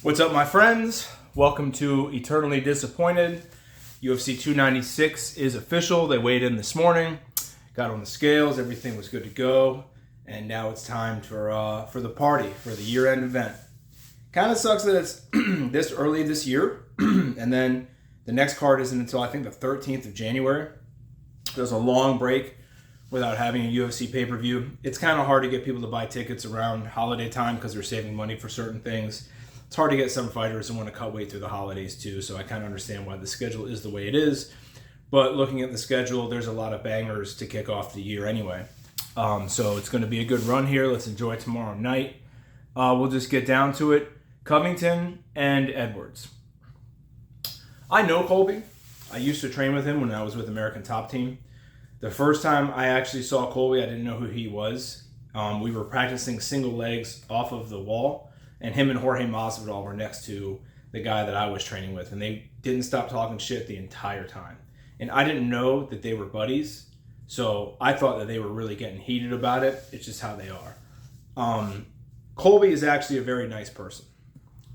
What's up, my friends? Welcome to Eternally Disappointed. UFC 296 is official. They weighed in this morning, got on the scales, everything was good to go, and now it's time for the party, for the year-end event. Kind of sucks that it's this early this year, and then the next card isn't until I think the 13th of January. There's a long break without having a UFC pay-per-view. It's kind of hard to get people to buy tickets around holiday time because they're saving money for certain things. It's hard to get some fighters who want to cut weight through the holidays too, so I kind of understand why the schedule is the way it is. But looking at the schedule, there's a lot of bangers to kick off the year anyway. So it's going to be a good run here. Let's enjoy tomorrow night. We'll just get down to it. Covington and Edwards. I know Colby. I used to train with him when I was with American Top Team. The first time I actually saw Colby, I didn't know who he was. We were practicing single legs off of the wall. And him and Jorge Masvidal were next to the guy that I was training with. And they didn't stop talking shit the entire time. And I didn't know that they were buddies. So I thought that they were really getting heated about it. It's just how they are. Colby is actually a very nice person.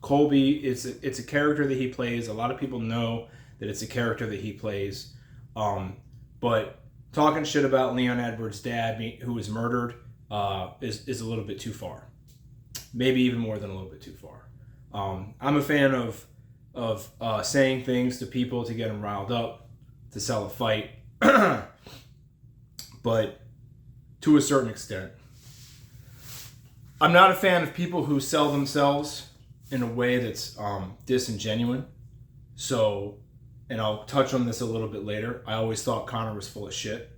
Colby, it's a character that he plays. A lot of people know that it's a character that he plays. But talking shit about Leon Edwards' dad, who was murdered, is a little bit too far. Maybe even more than a little bit too far. I'm a fan of saying things to people to get them riled up, to sell a fight, but to a certain extent. I'm not a fan of people who sell themselves in a way that's disingenuous. So, and I'll touch on this a little bit later, I always thought Conor was full of shit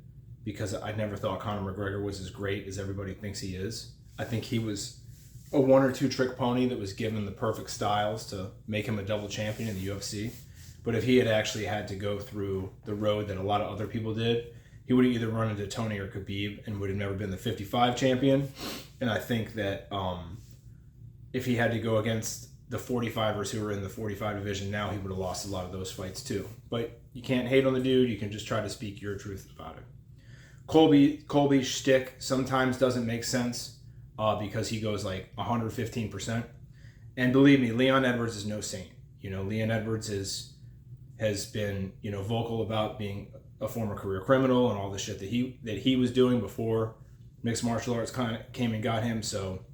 because I never thought Conor McGregor was as great as everybody thinks he is. I think he was a one or two trick pony that was given the perfect styles to make him a double champion in the UFC. But if he had actually had to go through the road that a lot of other people did, he would have either run into Tony or Khabib and would have never been the 55 champion. And I think that if he had to go against the 45ers who were in the 45 division now, he would have lost a lot of those fights too. But you can't hate on the dude. You can just try to speak your truth about it. Colby's shtick sometimes doesn't make sense. Because he goes like 115%. And believe me, Leon Edwards is no saint. You know, Leon Edwards has been, vocal about being a former career criminal and all the shit that he was doing before mixed martial arts kind of came and got him. So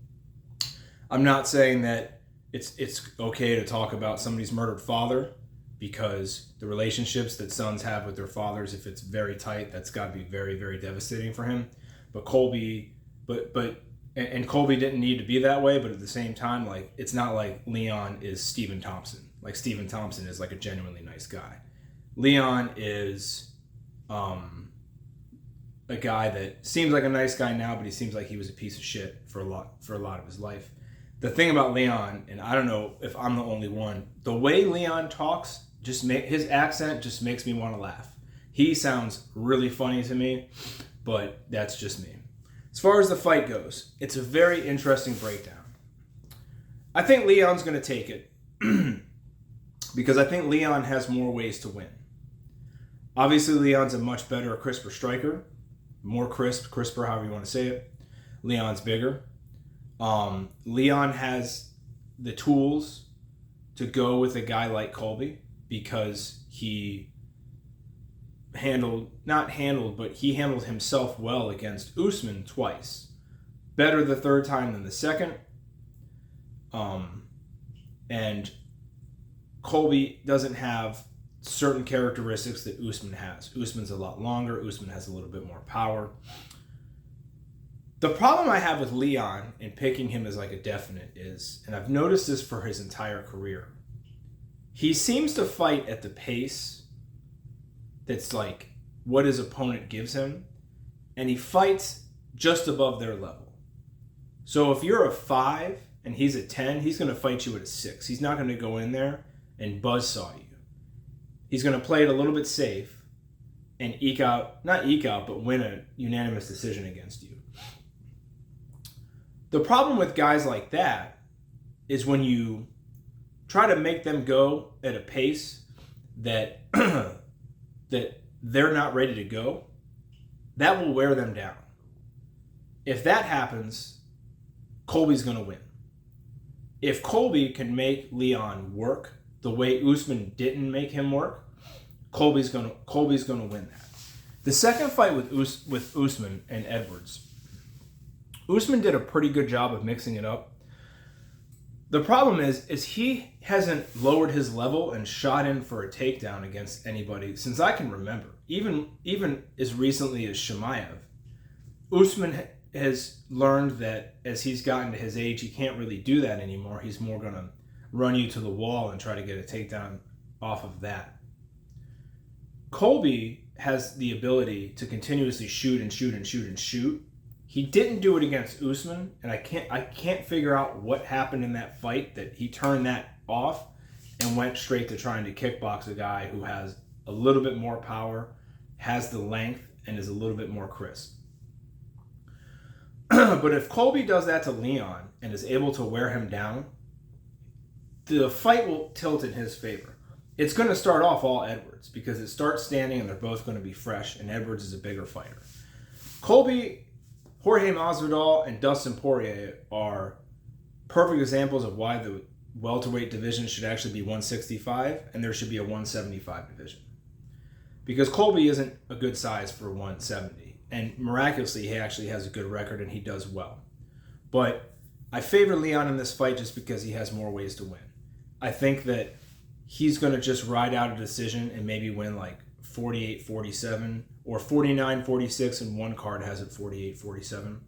I'm not saying that it's okay to talk about somebody's murdered father, because the relationships that sons have with their fathers, if it's very tight, that's got to be very, very devastating for him. But Colby, And Colby didn't need to be that way, but at the same time, like, it's not like Leon is Stephen Thompson. Like, Stephen Thompson is like a genuinely nice guy. Leon is a guy that seems like a nice guy now, but he seems like he was a piece of shit for a lot of his life. The thing about Leon, and I don't know if I'm the only one, the way Leon talks, his accent just makes me want to laugh. He sounds really funny to me, but that's just me. As far as the fight goes, it's a very interesting breakdown. I think Leon's going to take it because I think Leon has more ways to win. Obviously, Leon's a much better, crisper striker. More crisper, however you want to say it. Leon's bigger. Leon has the tools to go with a guy like Colby because he he handled himself well against Usman twice. Better the third time than the second. And Colby doesn't have certain characteristics that Usman has. Usman's a lot longer. Usman has a little bit more power. The problem I have with Leon and picking him as like a definite is, and I've noticed this for his entire career, he seems to fight at the pace that's like what his opponent gives him, and he fights just above their level. So if you're a 5 and he's a 10, he's going to fight you at a 6. He's not going to go in there and buzzsaw you. He's going to play it a little bit safe and but win a unanimous decision against you. The problem with guys like that is when you try to make them go at a pace that that they're not ready to go, that will wear them down. If that happens, Colby's going to win. if Colby can make Leon work the way Usman didn't make him work, Colby's gonna win that. The second fight with Usman and Edwards, Usman did a pretty good job of mixing it up. The problem is he hasn't lowered his level and shot in for a takedown against anybody since I can remember. Even as recently as Chimaev, Usman has learned that as he's gotten to his age, he can't really do that anymore. He's more going to run you to the wall and try to get a takedown off of that. Colby has the ability to continuously shoot and shoot and shoot and shoot. He didn't do it against Usman, and I can't figure out what happened in that fight that he turned that off and went straight to trying to kickbox a guy who has a little bit more power, has the length, and is a little bit more crisp. But if Colby does that to Leon and is able to wear him down, the fight will tilt in his favor. It's going to start off all Edwards because it starts standing and they're both going to be fresh, and Edwards is a bigger fighter. Colby, Jorge Masvidal, and Dustin Poirier are perfect examples of why the welterweight division should actually be 165 and there should be a 175 division. Because Colby isn't a good size for 170. And miraculously, he actually has a good record and he does well. But I favor Leon in this fight just because he has more ways to win. I think that he's going to just ride out a decision and maybe win like 48-47 or 49-46, and one card has it 48-47.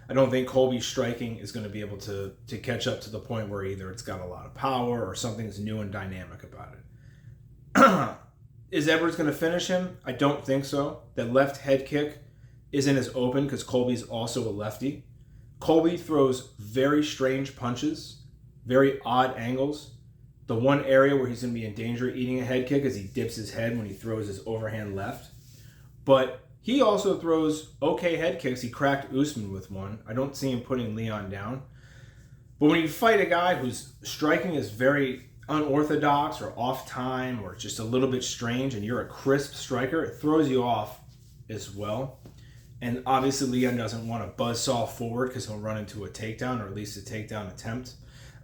I don't think Colby's striking is going to be able to catch up to the point where either it's got a lot of power or something's new and dynamic about it. Is Edwards going to finish him? I don't think so. That left head kick isn't as open because Colby's also a lefty. Colby throws very strange punches, very odd angles. The one area where he's going to be in danger of eating a head kick is he dips his head when he throws his overhand left. But he also throws okay head kicks. He cracked Usman with one. I don't see him putting Leon down. But when you fight a guy whose striking is very unorthodox or off time or just a little bit strange and you're a crisp striker, it throws you off as well. And obviously Leon doesn't want to buzzsaw forward because he'll run into a takedown or at least a takedown attempt.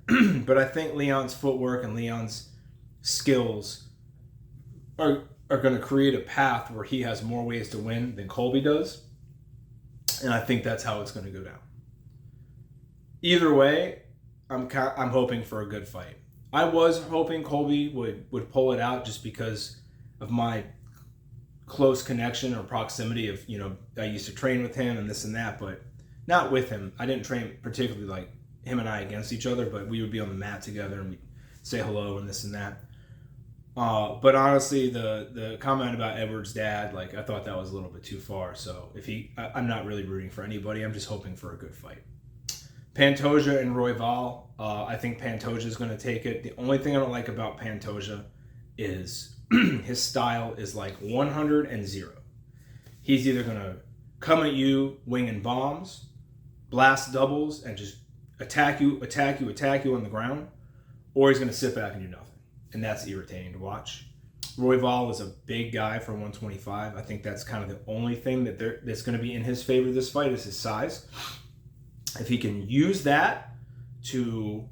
But I think Leon's footwork and Leon's skills are going to create a path where he has more ways to win than Colby does. And I think that's how it's going to go down. Either way, I'm hoping for a good fight. I was hoping Colby would pull it out just because of my close connection or proximity of, I used to train with him and this and that, but not with him. I didn't train particularly like him and I against each other, but we would be on the mat together and we'd say hello and this and that. But honestly, the comment about Edwards' dad, like I thought that was a little bit too far. So I'm not really rooting for anybody. I'm just hoping for a good fight. Pantoja and Royval, I think Pantoja is going to take it. The only thing I don't like about Pantoja is his style is like 100 and 0. He's either going to come at you winging bombs, blast doubles, and just attack you on the ground, or he's going to sit back and do nothing. And that's irritating to watch. Royval is a big guy for 125. I think that's kind of the only thing that's going to be in his favor this fight is his size. If he can use that to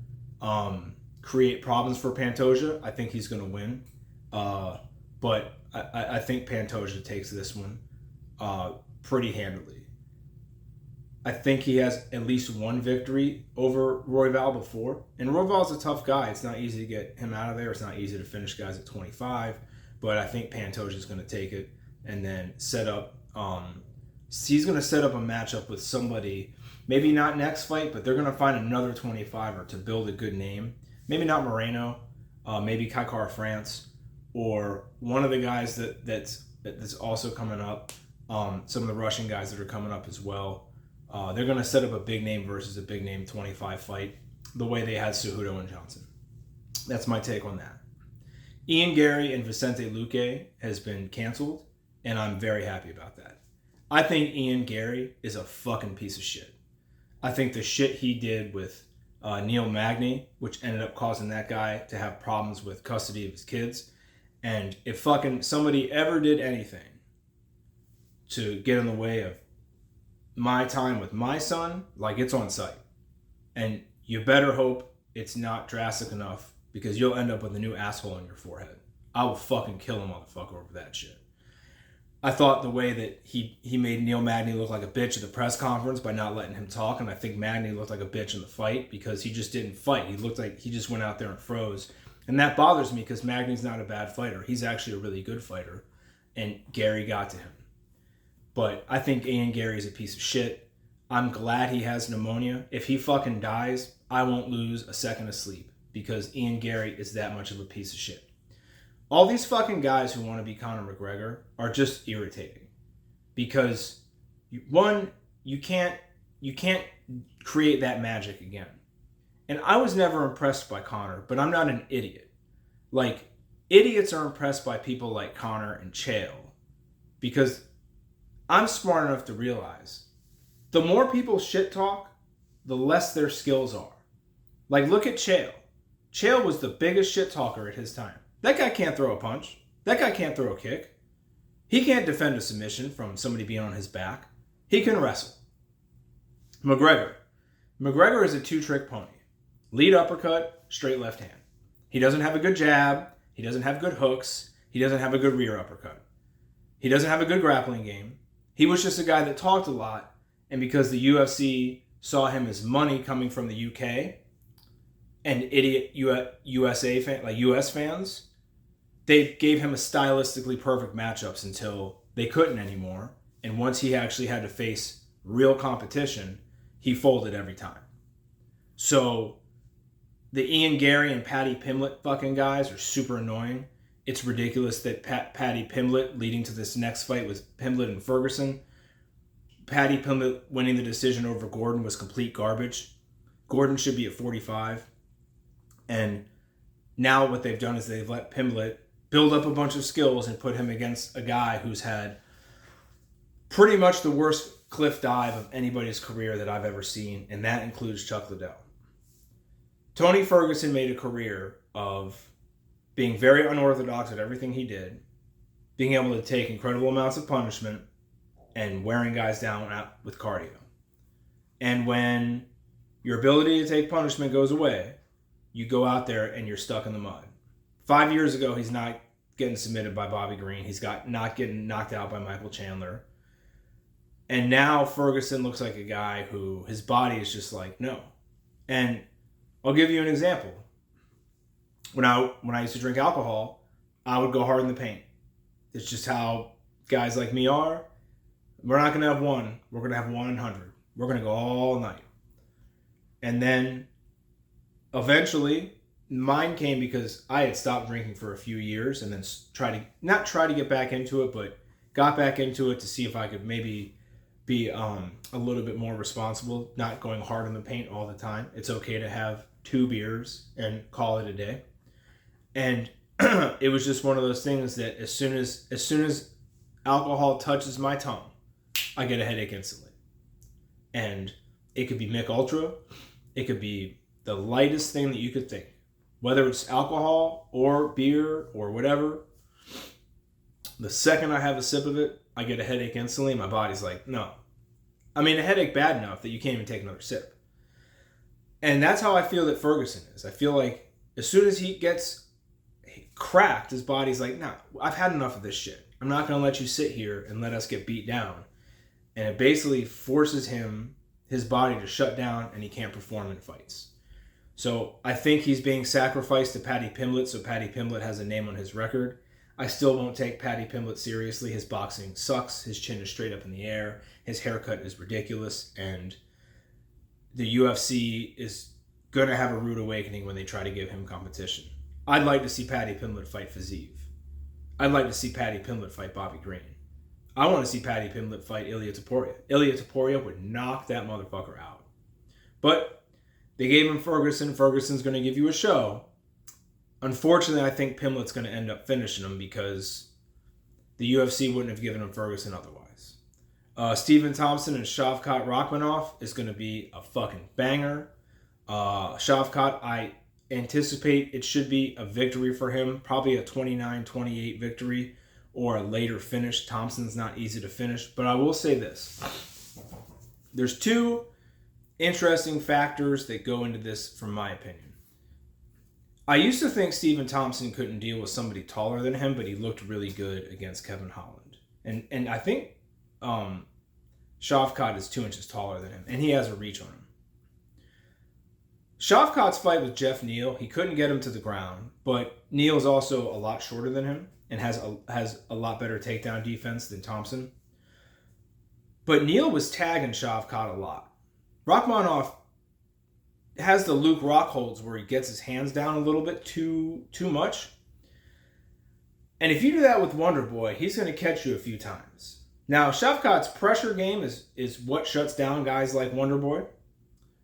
create problems for Pantoja, I think he's going to win. But I think Pantoja takes this one pretty handily. I think he has at least one victory over Royval before. And Royval's a tough guy. It's not easy to get him out of there. It's not easy to finish guys at 25. But I think Pantoja's going to take it and then set up... he's going to set up a matchup with somebody... Maybe not next fight, but they're going to find another 25er to build a good name. Maybe not Moreno, maybe Kai France, or one of the guys that's also coming up. Some of the Russian guys that are coming up as well. They're going to set up a big name versus a big name 25 fight, the way they had Cejudo and Johnson. That's my take on that. Ian Gary and Vicente Luque has been canceled, and I'm very happy about that. I think Ian Gary is a fucking piece of shit. I think the shit he did with Neil Magny, which ended up causing that guy to have problems with custody of his kids. And if fucking somebody ever did anything to get in the way of my time with my son, like it's on site. And you better hope it's not drastic enough, because you'll end up with a new asshole on your forehead. I will fucking kill a motherfucker over that shit. I thought the way that he made Neil Magny look like a bitch at the press conference by not letting him talk, and I think Magny looked like a bitch in the fight because he just didn't fight. He looked like he just went out there and froze. And that bothers me because Magny's not a bad fighter. He's actually a really good fighter, and Gary got to him. But I think Ian Gary's a piece of shit. I'm glad he has pneumonia. If he fucking dies, I won't lose a second of sleep because Ian Gary is that much of a piece of shit. All these fucking guys who want to be Conor McGregor are just irritating because one, you can't create that magic again. And I was never impressed by Conor, but I'm not an idiot. Like, idiots are impressed by people like Conor and Chael because I'm smart enough to realize the more people shit talk, the less their skills are. Like, look at Chael. Chael was the biggest shit talker at his time. That guy can't throw a punch. That guy can't throw a kick. He can't defend a submission from somebody being on his back. He can wrestle. McGregor is a two-trick pony. Lead uppercut, straight left hand. He doesn't have a good jab. He doesn't have good hooks. He doesn't have a good rear uppercut. He doesn't have a good grappling game. He was just a guy that talked a lot, and because the UFC saw him as money coming from the UK and idiot US fans, they gave him a stylistically perfect matchups until they couldn't anymore. And once he actually had to face real competition, he folded every time. So the Ian Gary and Paddy Pimblett fucking guys are super annoying. It's ridiculous that Paddy Pimblett leading to this next fight with Pimblett and Ferguson. Paddy Pimblett winning the decision over Gordon was complete garbage. Gordon should be at 45. And now what they've done is they've let Pimblett build up a bunch of skills and put him against a guy who's had pretty much the worst cliff dive of anybody's career that I've ever seen, and that includes Chuck Liddell. Tony Ferguson made a career of being very unorthodox at everything he did, being able to take incredible amounts of punishment, and wearing guys down with cardio. And when your ability to take punishment goes away, you go out there and you're stuck in the mud. 5 years ago, he's not getting submitted by Bobby Green. He's not getting knocked out by Michael Chandler. And now Ferguson looks like a guy who his body is just like, no. And I'll give you an example. When I used to drink alcohol, I would go hard in the paint. It's just how guys like me are. We're not going to have one. We're going to have 100. We're going to go all night. And then eventually mine came because I had stopped drinking for a few years and then not try to get back into it, but got back into it to see if I could maybe be a little bit more responsible, not going hard in the paint all the time. It's okay to have 2 beers and call it a day. And it was just one of those things that as soon as alcohol touches my tongue, I get a headache instantly. And it could be Mick Ultra. It could be the lightest thing that you could think. Whether it's alcohol or beer or whatever, the second I have a sip of it, I get a headache instantly. My body's like, no. I mean, a headache bad enough that you can't even take another sip. And that's how I feel that Ferguson is. I feel like as soon as he gets cracked, his body's like, nah, I've had enough of this shit. I'm not going to let you sit here and let us get beat down. And it basically forces his body to shut down, and he can't perform in fights. So I think he's being sacrificed to Paddy Pimblett, so Paddy Pimblett has a name on his record. I still won't take Paddy Pimblett seriously. His boxing sucks. His chin is straight up in the air. His haircut is ridiculous. And the UFC is going to have a rude awakening when they try to give him competition. I'd like to see Paddy Pimblett fight Fiziev. I'd like to see Paddy Pimblett fight Bobby Green. I want to see Paddy Pimblett fight Ilia Topuria. Ilia Topuria would knock that motherfucker out. But they gave him Ferguson. Ferguson's going to give you a show. Unfortunately, I think Pimblett's going to end up finishing him because the UFC wouldn't have given him Ferguson otherwise. Stephen Thompson and Shavkat Rakhmonov is going to be a fucking banger. Shavkat, I anticipate it should be a victory for him. Probably a 29-28 victory or a later finish. Thompson's not easy to finish. But I will say this. There's 2 interesting factors that go into this, from my opinion. I used to think Stephen Thompson couldn't deal with somebody taller than him, but he looked really good against Kevin Holland. And I think Shavkat is 2 inches taller than him, and he has a reach on him. Shavkat's fight with Jeff Neal, he couldn't get him to the ground, but Neal's also a lot shorter than him and has a lot better takedown defense than Thompson. But Neal was tagging Shavkat a lot. Rachmaninoff has the Luke Rockholds where he gets his hands down a little bit too much. And if you do that with Wonder Boy, he's going to catch you a few times. Now, Shavkat's pressure game is what shuts down guys like Wonder Boy,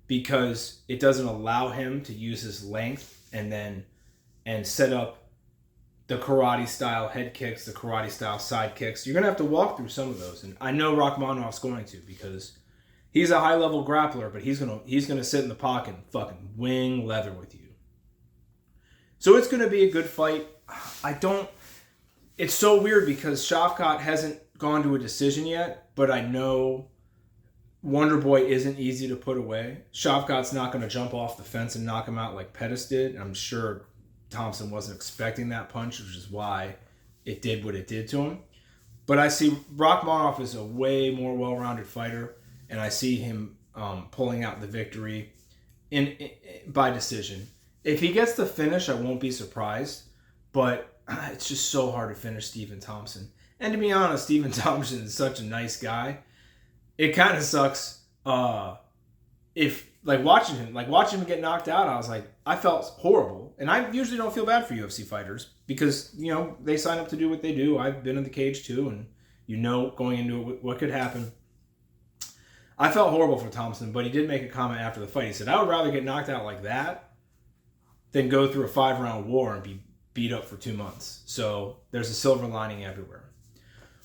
because it doesn't allow him to use his length and set up the karate style head kicks, the karate style side kicks. You're going to have to walk through some of those. And I know Rachmaninoff's going to, because he's a high level grappler, but he's going to sit in the pocket and fucking wing leather with you. So it's going to be a good fight. It's so weird because Shavkat hasn't gone to a decision yet, but I know Wonder Boy isn't easy to put away. Shavkat's not going to jump off the fence and knock him out like Pettis did. I'm sure Thompson wasn't expecting that punch, which is why it did what it did to him. But I see Rachmaninoff is a way more well-rounded fighter, and I see him pulling out the victory by decision. If he gets the finish, I won't be surprised, but it's just so hard to finish Stephen Thompson. And to be honest, Stephen Thompson is such a nice guy. It kind of sucks if watching him get knocked out. I was like, I felt horrible, and I usually don't feel bad for UFC fighters because they sign up to do what they do. I've been in the cage too, and going into it what could happen. I felt horrible for Thompson, but he did make a comment after the fight. He said, "I would rather get knocked out like that than go through a 5-round war and be beat up for 2 months." So there's a silver lining everywhere.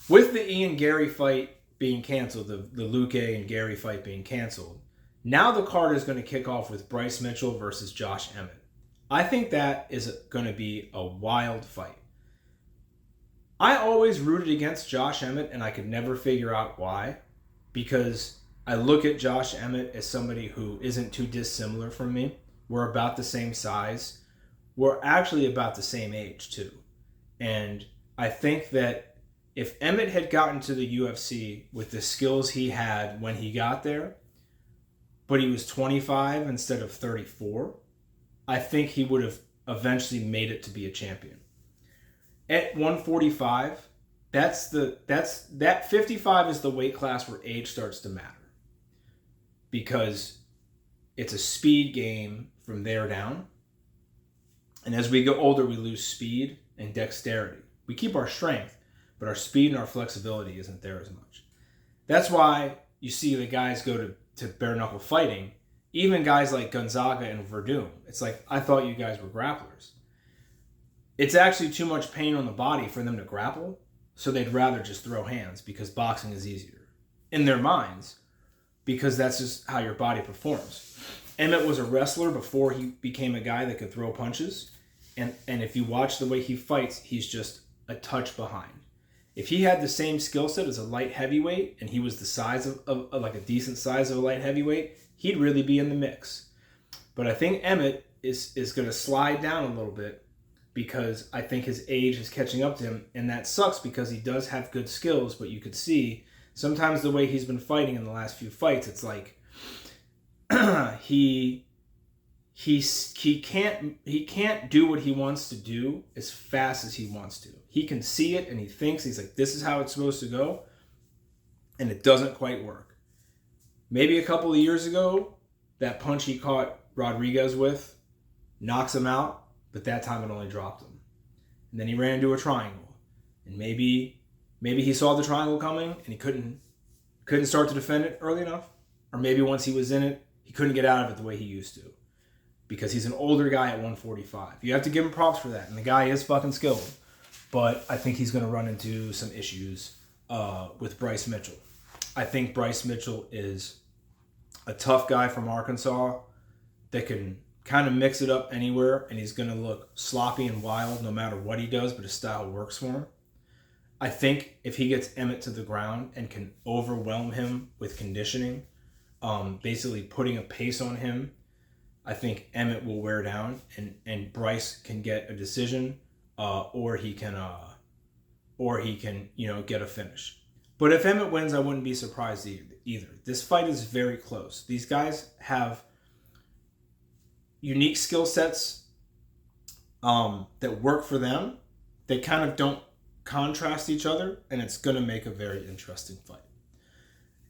With the Ian Gary fight being canceled, the Luque and Gary fight being canceled, now the card is going to kick off with Bryce Mitchell versus Josh Emmett. I think that is going to be a wild fight. I always rooted against Josh Emmett, and I could never figure out why, because I look at Josh Emmett as somebody who isn't too dissimilar from me. We're about the same size. We're actually about the same age too. And I think that if Emmett had gotten to the UFC with the skills he had when he got there, but he was 25 instead of 34, I think he would have eventually made it to be a champion. At 145, that 55 is the weight class where age starts to matter, because it's a speed game from there down. And as we get older, we lose speed and dexterity. We keep our strength, but our speed and our flexibility isn't there as much. That's why you see the guys go to bare knuckle fighting, even guys like Gonzaga and Verdum. It's like, I thought you guys were grapplers. It's actually too much pain on the body for them to grapple, so they'd rather just throw hands because boxing is easier in their minds, because that's just how your body performs. Emmett was a wrestler before he became a guy that could throw punches, and if you watch the way he fights, he's just a touch behind. If he had the same skill set as a light heavyweight, and he was the size of like a decent size of a light heavyweight, he'd really be in the mix. But I think Emmett is going to slide down a little bit, because I think his age is catching up to him, and that sucks because he does have good skills, but you could see sometimes the way he's been fighting in the last few fights, it's like he can't do what he wants to do as fast as he wants to. He can see it and he thinks, he's like, this is how it's supposed to go, and it doesn't quite work. Maybe a couple of years ago, that punch he caught Rodriguez with knocks him out, but that time it only dropped him. And then he ran into a triangle, and maybe he saw the triangle coming and he couldn't start to defend it early enough, or maybe once he was in it, he couldn't get out of it the way he used to, because he's an older guy at 145. You have to give him props for that, and the guy is fucking skilled. But I think he's going to run into some issues with Bryce Mitchell. I think Bryce Mitchell is a tough guy from Arkansas that can kind of mix it up anywhere, and he's going to look sloppy and wild no matter what he does, but his style works for him. I think if he gets Emmett to the ground and can overwhelm him with conditioning, basically putting a pace on him, I think Emmett will wear down, and Bryce can get a decision, or he can get a finish. But if Emmett wins, I wouldn't be surprised either. This fight is very close. These guys have unique skill sets that work for them. They kind of don't contrast each other, and it's going to make a very interesting fight.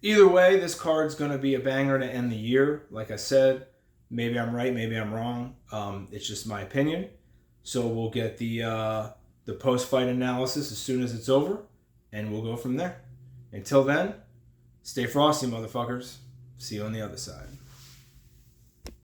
Either way, this card's going to be a banger to end the year. Like I said, maybe I'm right, maybe I'm wrong. It's just my opinion. So we'll get the post-fight analysis as soon as it's over, and we'll go from there. Until then, stay frosty, motherfuckers. See you on the other side.